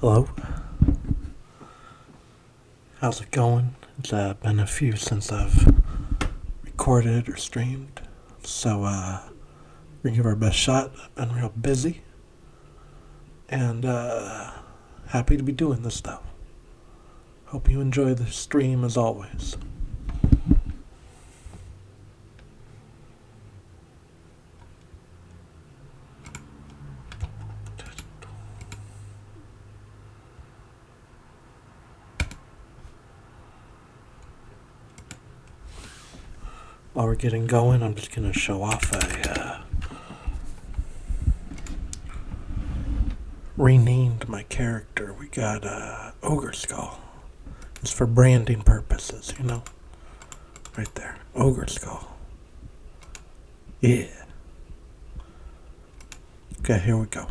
Hello? How's it going? It's been a few since I've recorded or streamed, so we're gonna give our best shot. I've been real busy, and happy to be doing this stuff. Hope you enjoy the stream as always. While we're getting going, I'm just going to show off a renamed my character. We got Ogre Skull. It's for branding purposes, you know? Right there. Ogre Skull. Yeah. Okay, here we go.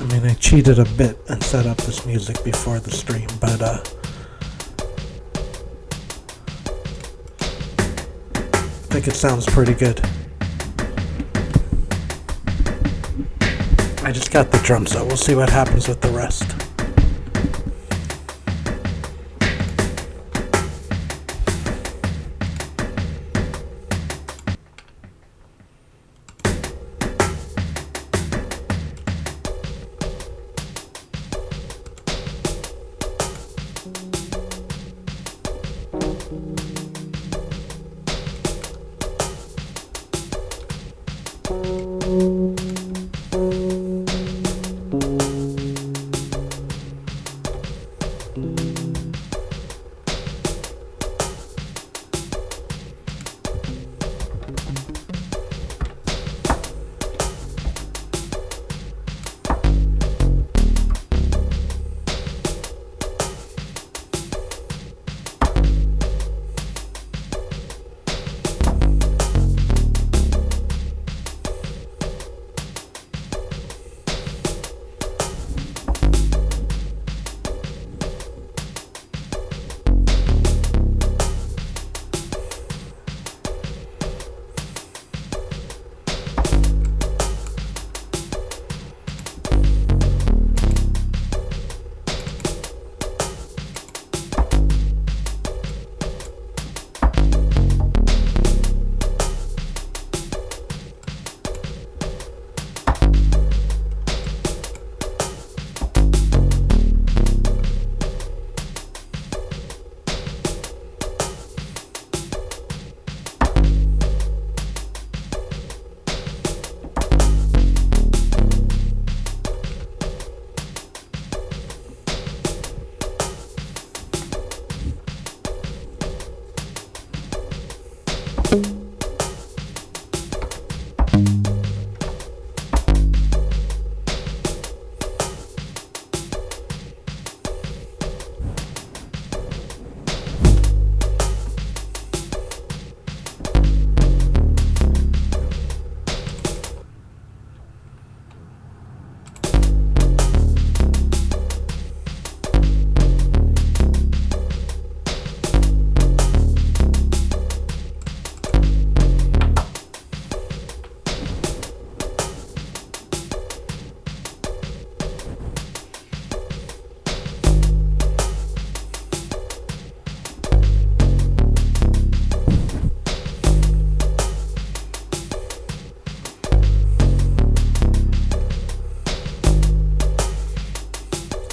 I mean, I cheated a bit and set up this music before the stream, but I think it sounds pretty good. I just got the drums, so we'll see what happens with the rest.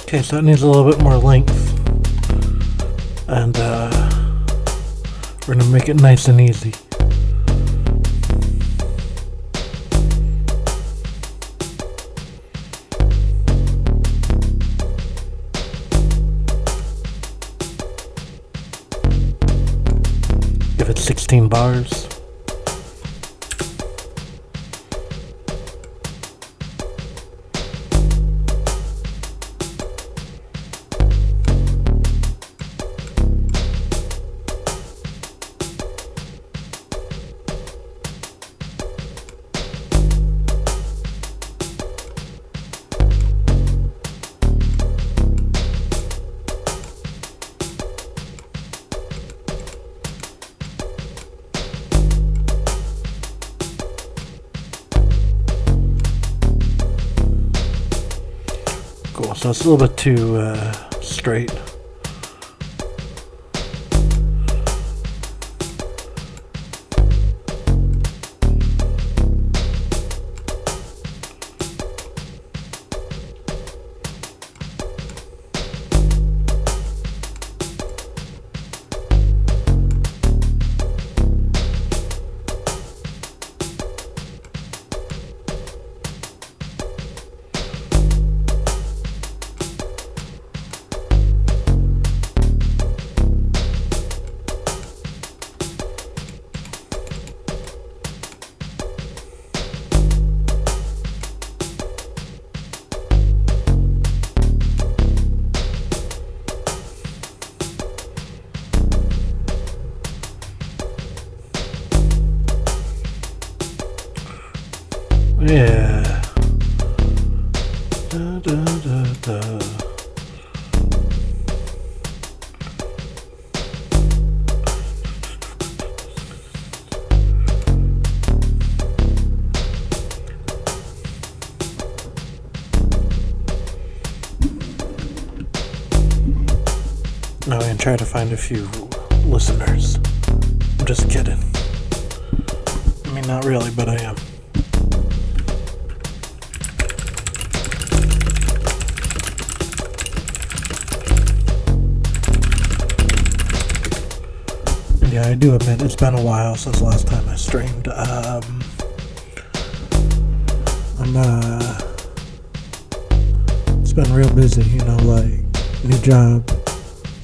Okay, so it needs a little bit more length, and we're gonna make it nice and easy. Give it 16 bars. Oh, so it's a little bit too straight. Yeah. Da, da, da, da. Now I'm gonna try to find a few listeners. I'm just kidding. I mean, not really, but I am. Yeah, I do admit it's been a while since the last time I streamed. It's been real busy, you know, like new job,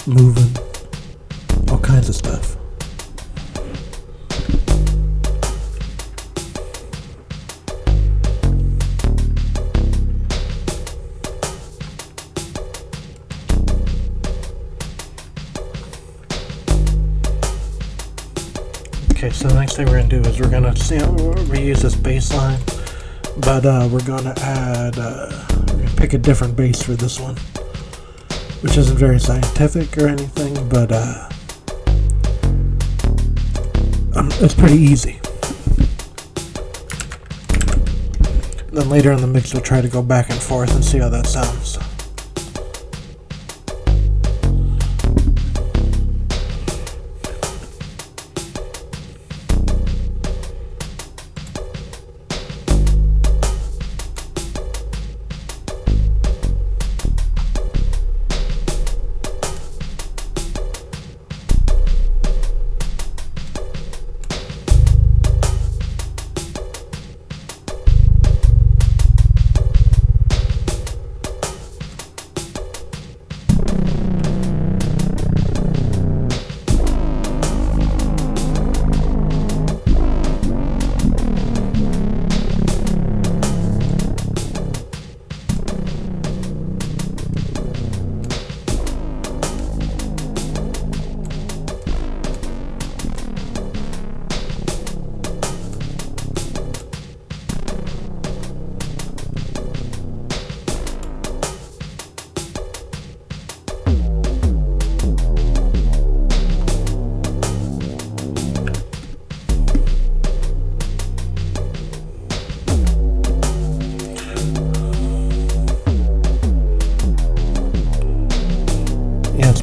moving, all kinds of stuff. Okay, so the next thing we're going to do is we're going to reuse this bass line, but we're going to add, we're going to pick a different bass for this one, which isn't very scientific or anything, but it's pretty easy. Then later in the mix we'll try to go back and forth and see how that sounds.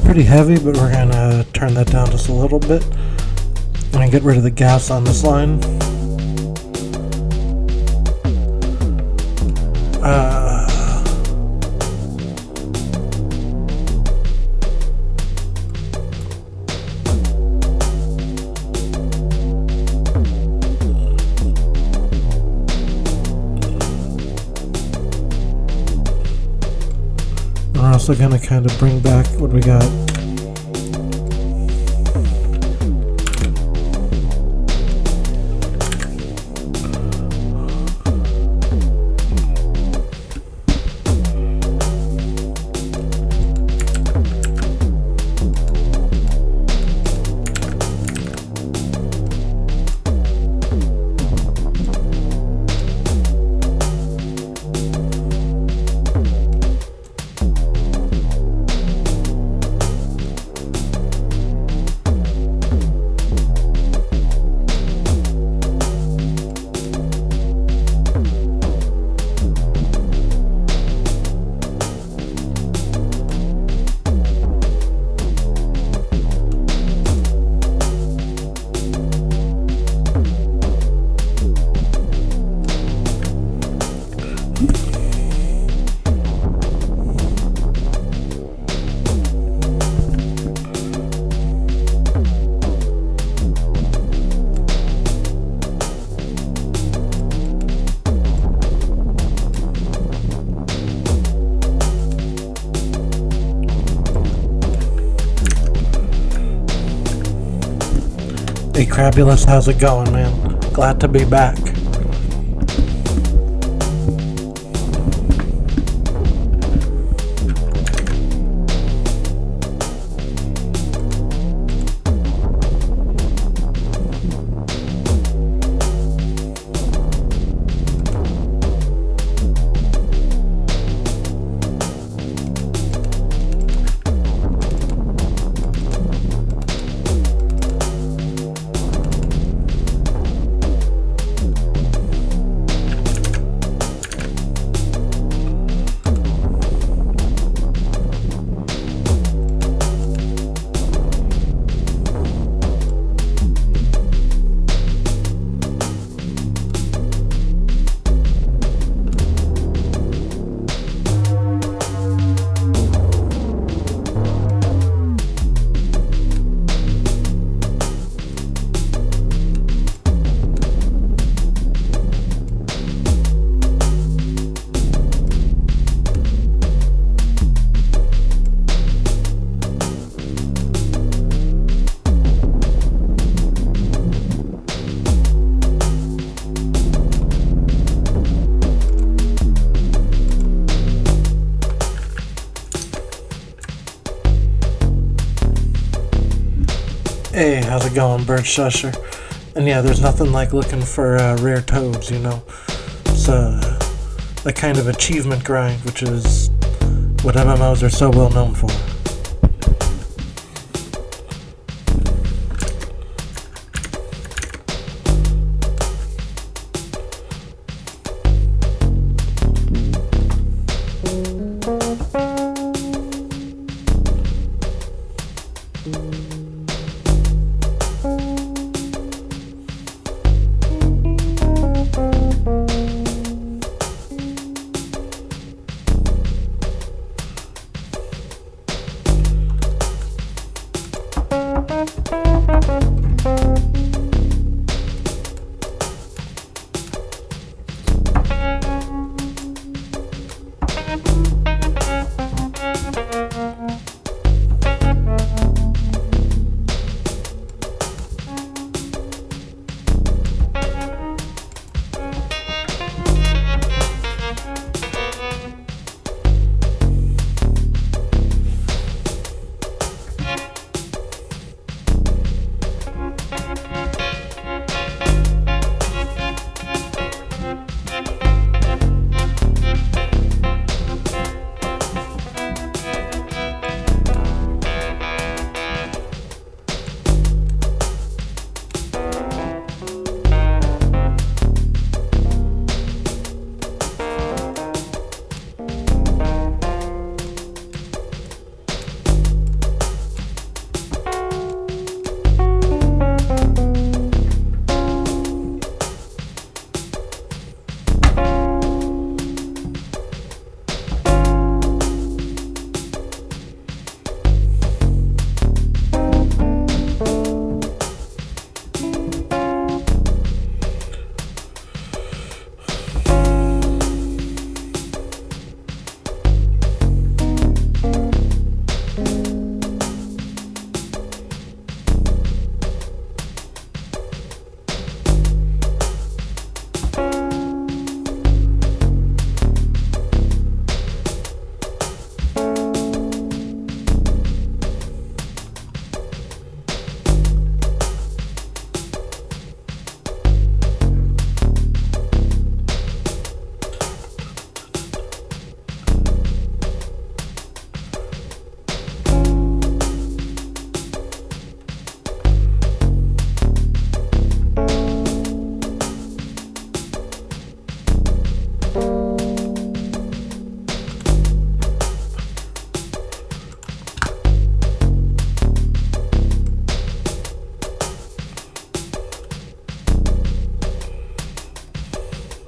Pretty heavy, but we're gonna turn that down just a little bit. I'm gonna get rid of the gas on this line. We're also gonna kind of bring back what we got. Hey Crabulous, how's it going, man? Glad to be back. Hey, how's it going, Bird Shusher? And yeah, there's nothing like looking for rare toads, you know? It's a kind of achievement grind, which is what MMOs are so well known for.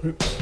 Oops.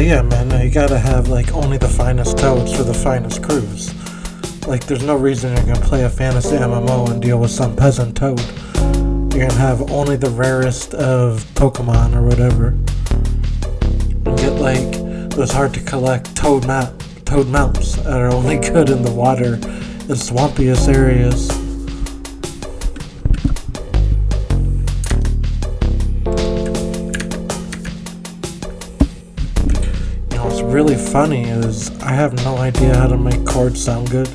yeah, man, you gotta have like only the finest toads for the finest crews. Like, there's no reason you're gonna play a fantasy MMO and deal with some peasant toad. You're gonna have only the rarest of Pokemon or whatever. And get like those hard to collect toad mounts that are only good in the water and swampiest areas. You know what's really funny is I have no idea how to make chords sound good.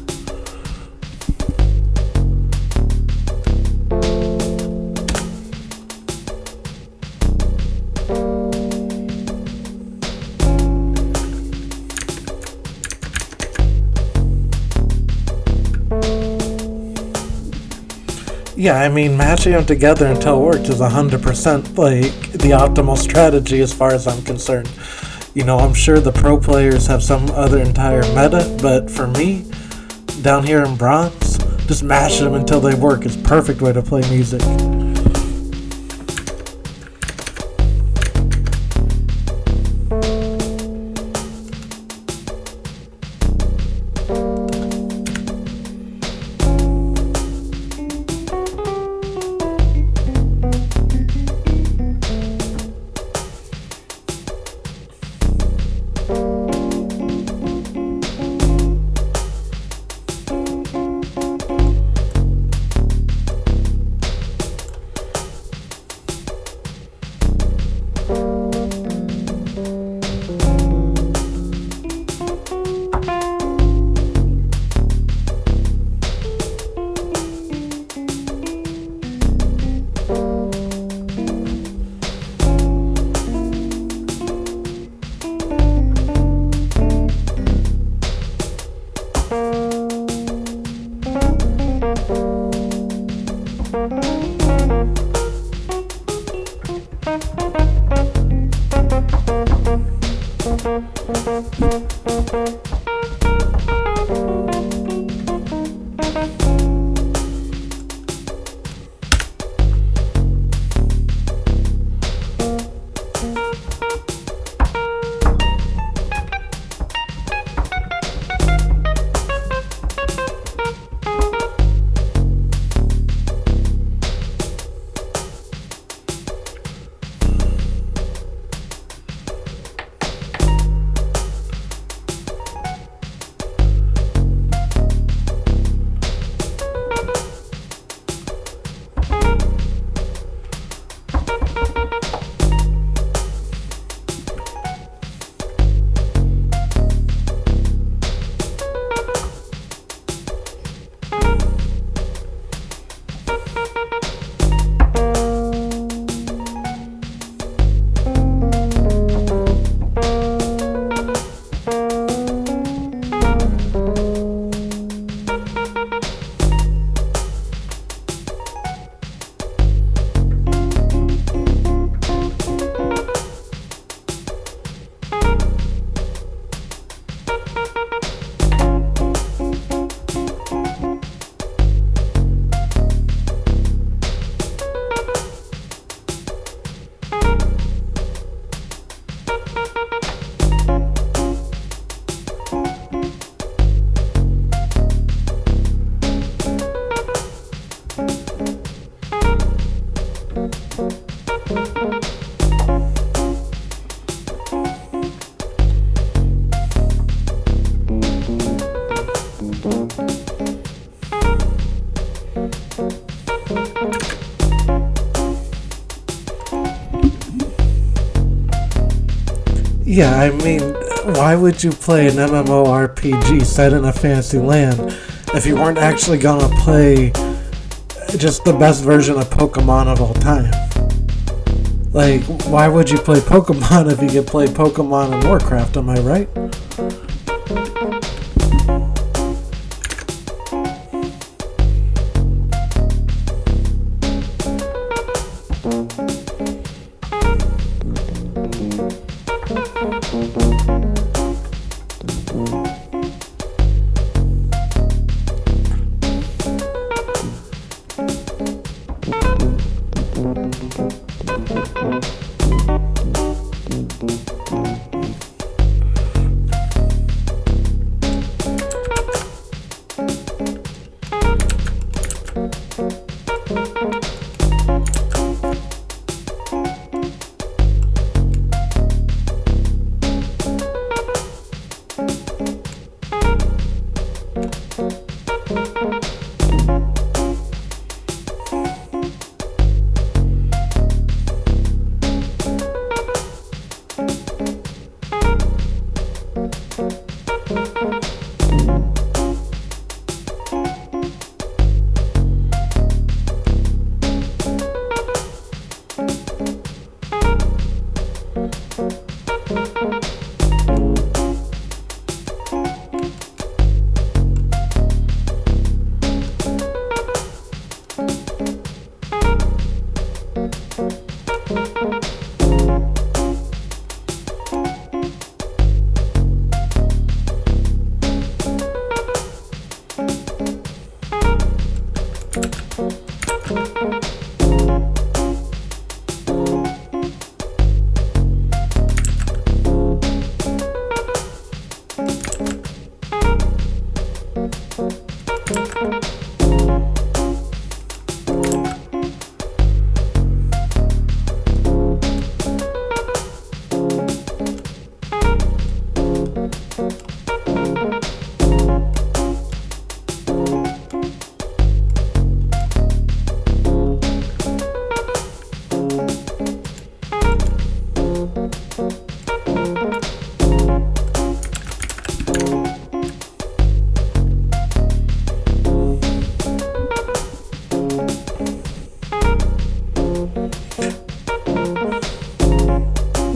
Yeah, I mean, matching them together until it works is 100% like the optimal strategy as far as I'm concerned. You know, I'm sure the pro players have some other entire meta, but for me, down here in bronze, just mash them until they work is perfect way to play music. Yeah, I mean, why would you play an MMORPG set in a fantasy land if you weren't actually gonna play just the best version of Pokemon of all time? Like, why would you play Pokemon if you could play Pokemon in Warcraft, am I right?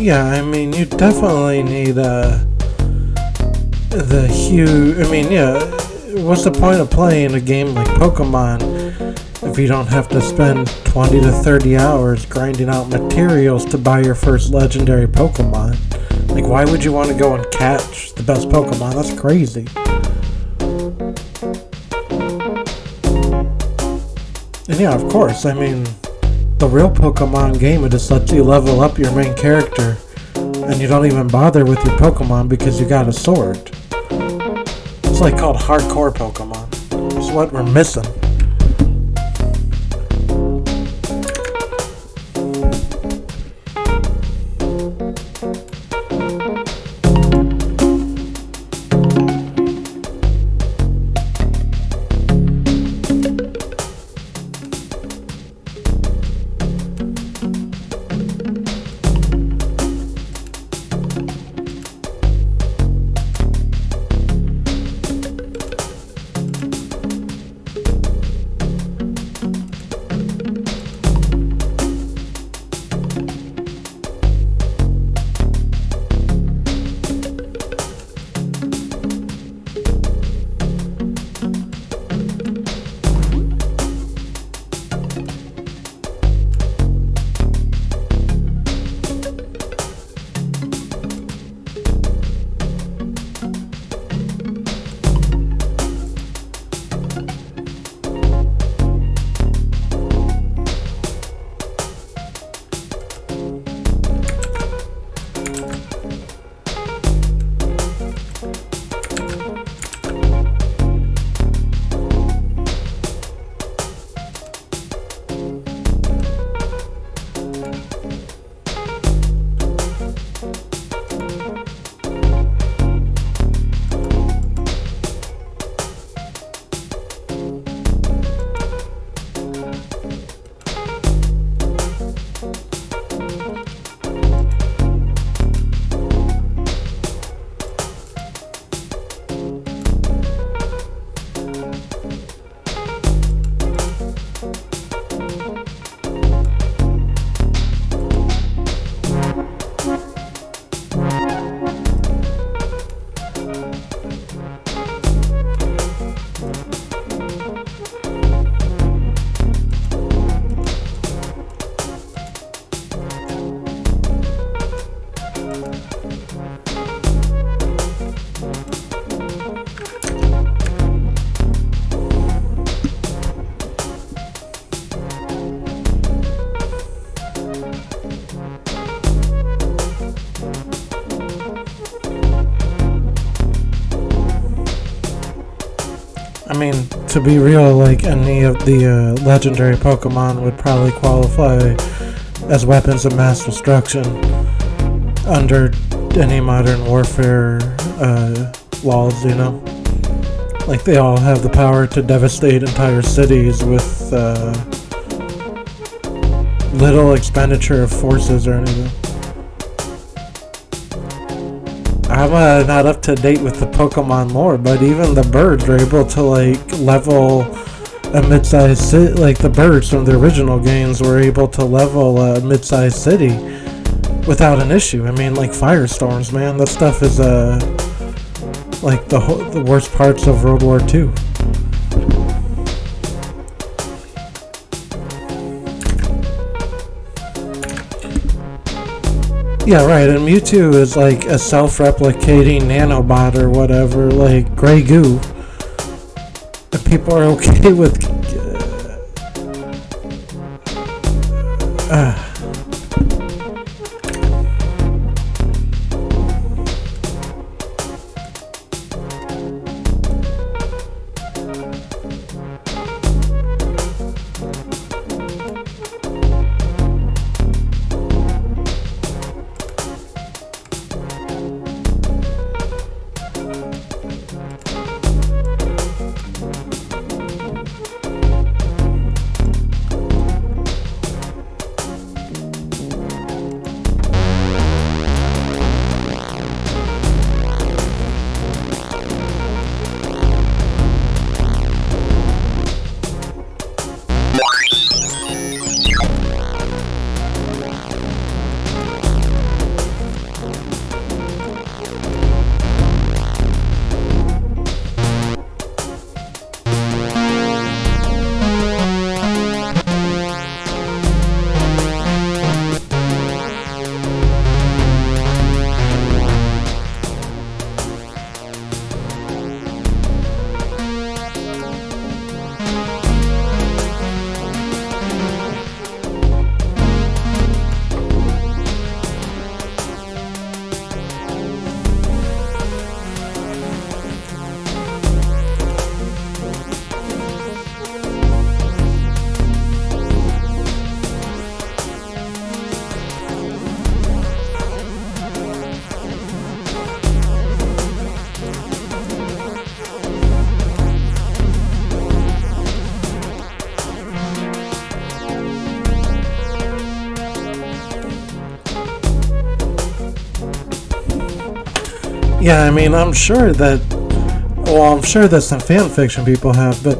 yeah, I mean, you definitely need the huge. I mean, yeah, what's the point of playing a game like Pokemon if you don't have to spend 20 to 30 hours grinding out materials to buy your first legendary Pokemon? Like, why would you want to go and catch the best Pokemon? That's crazy. And yeah, of course, I mean, the real Pokemon game, it just lets you level up your main character, and you don't even bother with your Pokemon because you got a sword. It's like called hardcore Pokemon. It's what we're missing. I mean, to be real, like, any of the legendary Pokemon would probably qualify as weapons of mass destruction under any modern warfare laws, you know? Like, they all have the power to devastate entire cities with little expenditure of forces or anything. I'm not up to date with the Pokemon lore, but even the birds are able to, like, level a mid-sized city. Like, the birds from the original games were able to level a mid-sized city without an issue. I mean, like, firestorms, man. That stuff is, like, the worst parts of World War II. Yeah, right, and Mewtwo is like a self-replicating nanobot or whatever, like gray goo. And people are okay with... Yeah, I mean, I'm sure that. Well, I'm sure that some fan fiction people have, but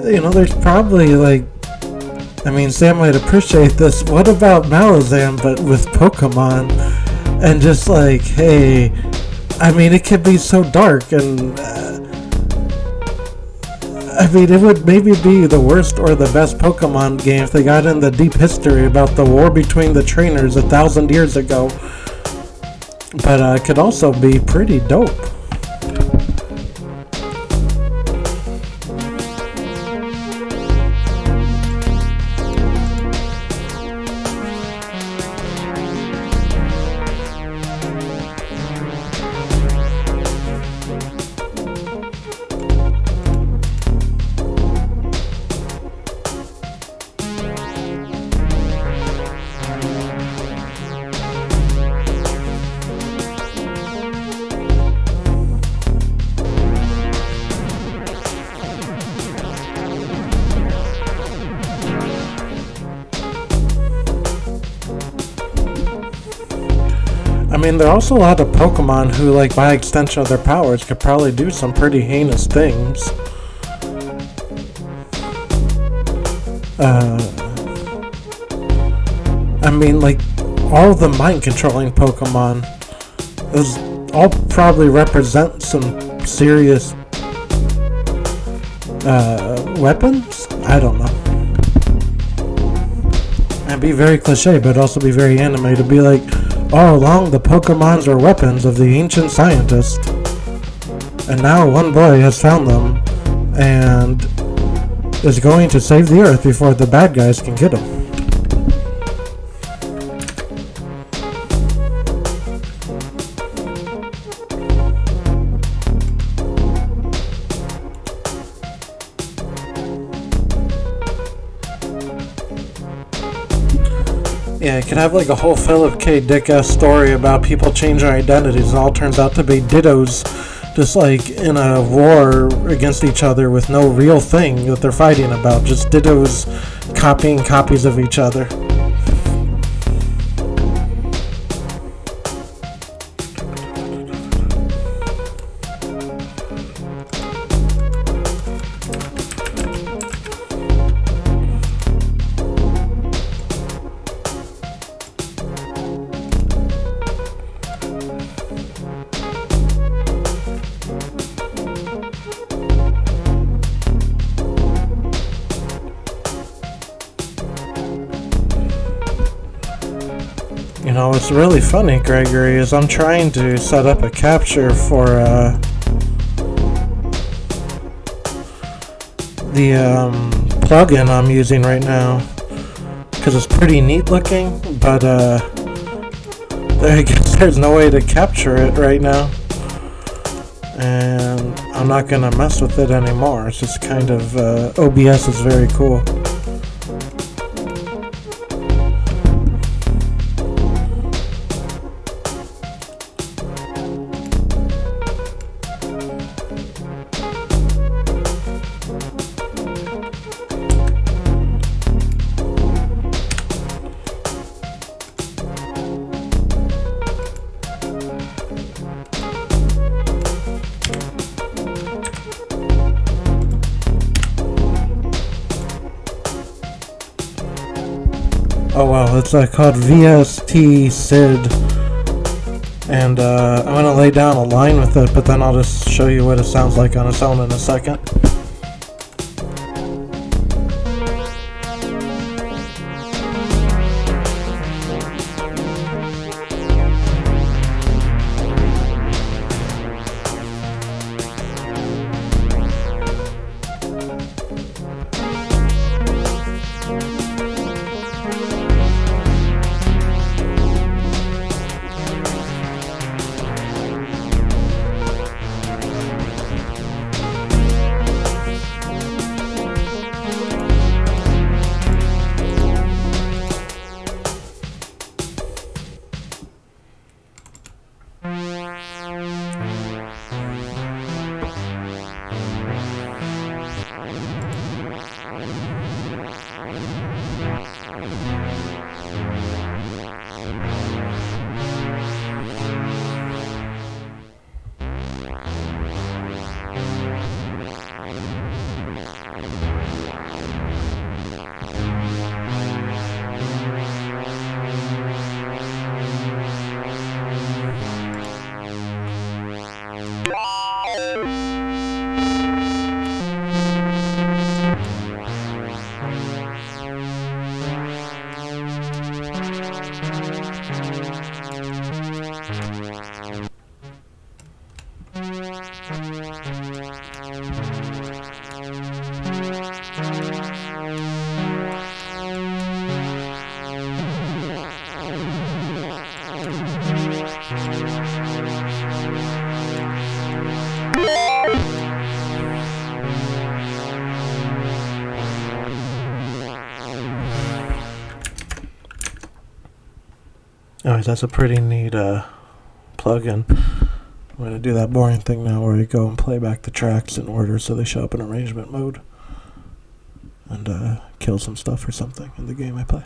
there's probably like. I mean, Sam might appreciate this. What about Malazan, but with Pokemon? And just like, hey, I mean, it could be so dark, and I mean, it would maybe be the worst or the best Pokemon game if they got in the deep history about the war between the trainers 1,000 years ago. But it could also be pretty dope. I mean, there are also a lot of Pokemon who, like, by extension of their powers, could probably do some pretty heinous things. I mean, like, all the mind-controlling Pokemon, those all probably represent some serious, weapons? I don't know. It'd be very cliche, but also be very anime to be like, all along, the Pokemons are weapons of the ancient scientist. And now one boy has found them and is going to save the Earth before the bad guys can get him. Yeah, it could have like a whole Philip K. Dick-ass story about people changing identities, and all turns out to be dittos, just like in a war against each other with no real thing that they're fighting about, just dittos copying copies of each other. You know, what's really funny, Gregory, is I'm trying to set up a capture for the plugin I'm using right now, because it's pretty neat looking, but I guess there's no way to capture it right now, and I'm not gonna mess with it anymore. It's just kind of OBS is very cool. Oh wow, it's called VST SID, and I'm gonna lay down a line with it, but then I'll just show you what it sounds like on its own in a second. anyways, that's a pretty neat plugin. I'm going to do that boring thing now where you go and play back the tracks in order so they show up in arrangement mode. And kill some stuff or something in the game I play.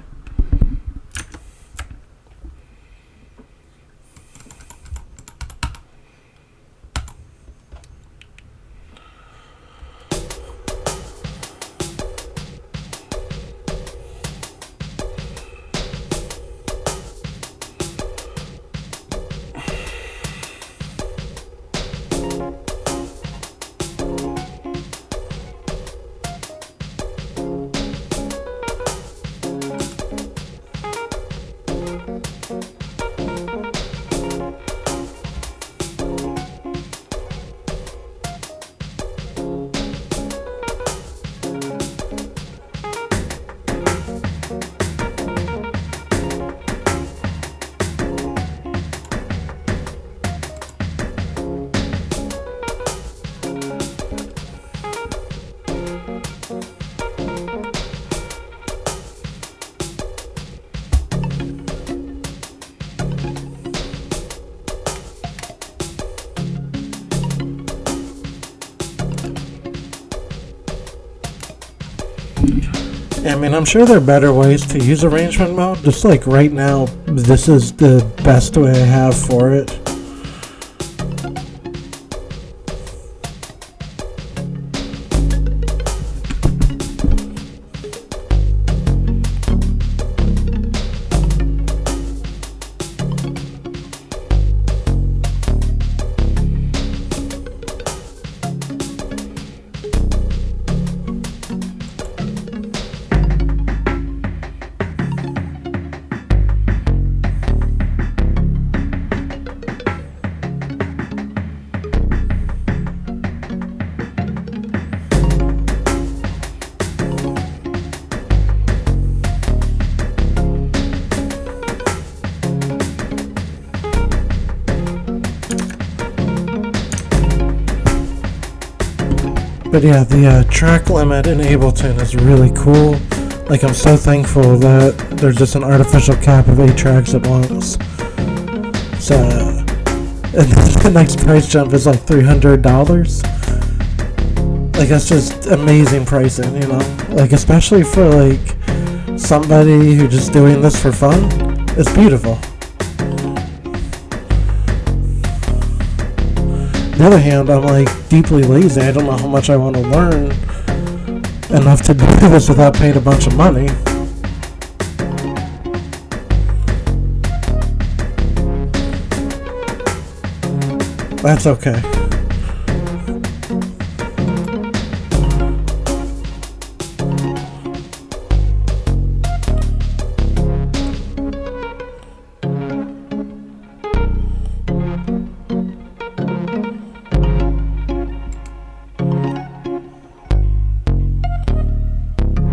I mean, I'm sure there are better ways to use arrangement mode. Just like right now, this is the best way I have for it. But yeah, the track limit in Ableton is really cool. Like, I'm so thankful that there's just an artificial cap of 8 tracks at once. So, and the next price jump is like $300. Like, that's just amazing pricing, you know? Like, especially for like somebody who's just doing this for fun, it's beautiful. On the other hand, I'm like deeply lazy. I don't know how much I want to learn enough to do this without paying a bunch of money. That's okay.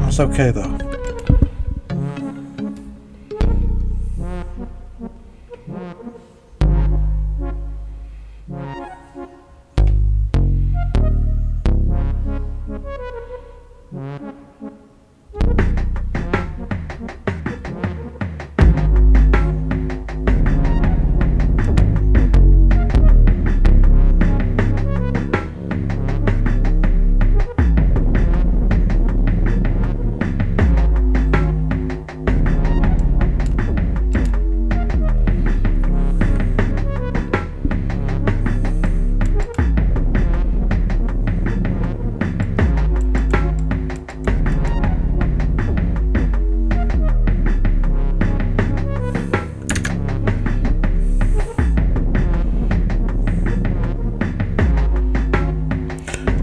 It's okay though.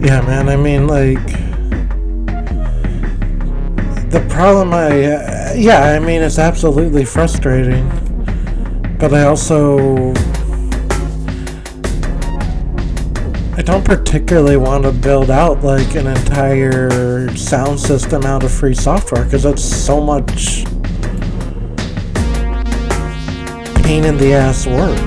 Yeah, man, I mean, like, the problem I mean, it's absolutely frustrating, but I don't particularly want to build out, like, an entire sound system out of free software, because that's so much pain in the ass work.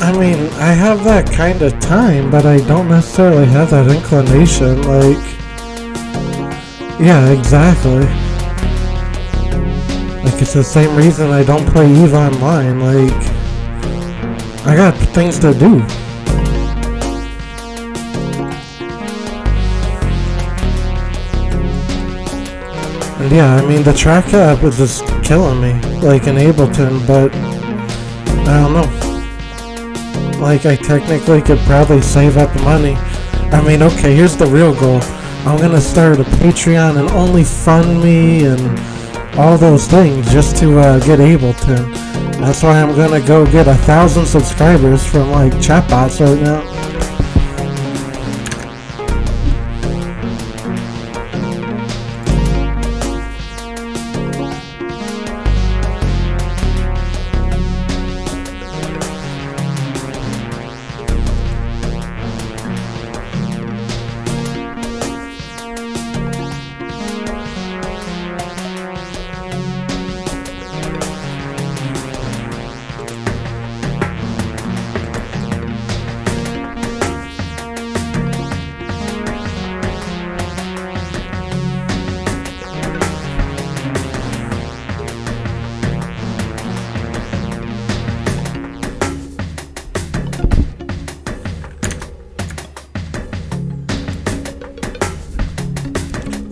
I mean, I have that kind of time, but I don't necessarily have that inclination. Like, yeah, exactly. Like, it's the same reason I don't play EVE Online. Like, I got things to do. And yeah, I mean, the track app is just killing me, like in Ableton, but I don't know. Like, I technically could probably save up money. I mean, okay, here's the real goal. I'm gonna start a Patreon and OnlyFundMe and all those things just to get Ableton. That's why I'm gonna go get 1,000 subscribers from like chatbots right now.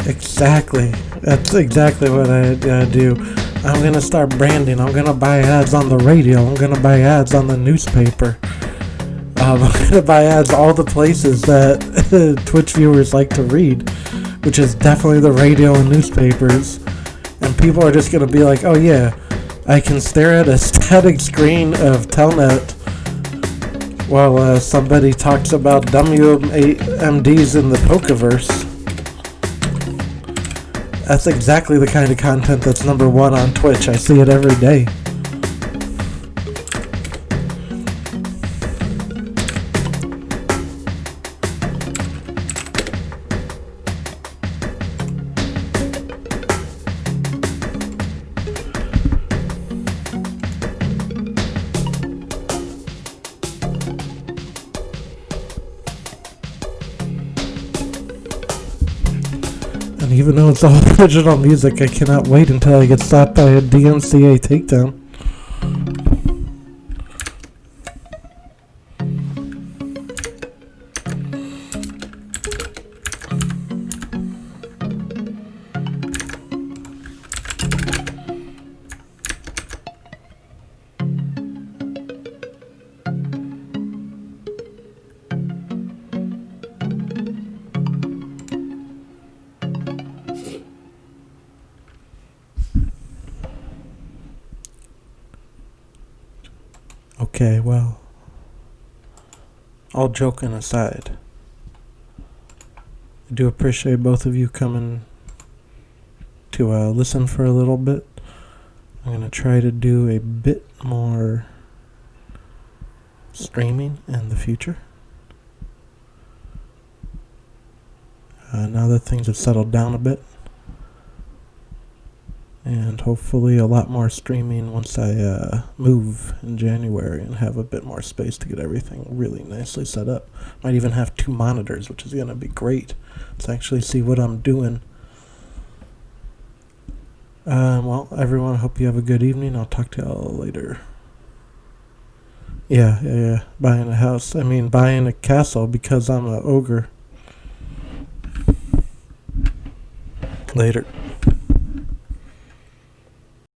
Exactly. That's exactly what I gotta do. I'm gonna start branding. I'm gonna buy ads on the radio. I'm gonna buy ads on the newspaper. I'm gonna buy ads all the places that Twitch viewers like to read, which is definitely the radio and newspapers. And people are just gonna be like, oh yeah, I can stare at a static screen of Telnet while somebody talks about WMDs in the Pokeverse. That's exactly the kind of content that's #1 on Twitch. I see it every day. And even though it's all original music, I cannot wait until I get stopped by a DMCA takedown. Okay, well, all joking aside, I do appreciate both of you coming to listen for a little bit. I'm going to try to do a bit more streaming in the future. Now that things have settled down a bit. And hopefully a lot more streaming once I move in January and have a bit more space to get everything really nicely set up. Might even have 2 monitors, which is going to be great to actually see what I'm doing. Well, everyone, I hope you have a good evening. I'll talk to y'all later. Yeah. Buying a house. I mean, buying a castle because I'm an ogre. Later.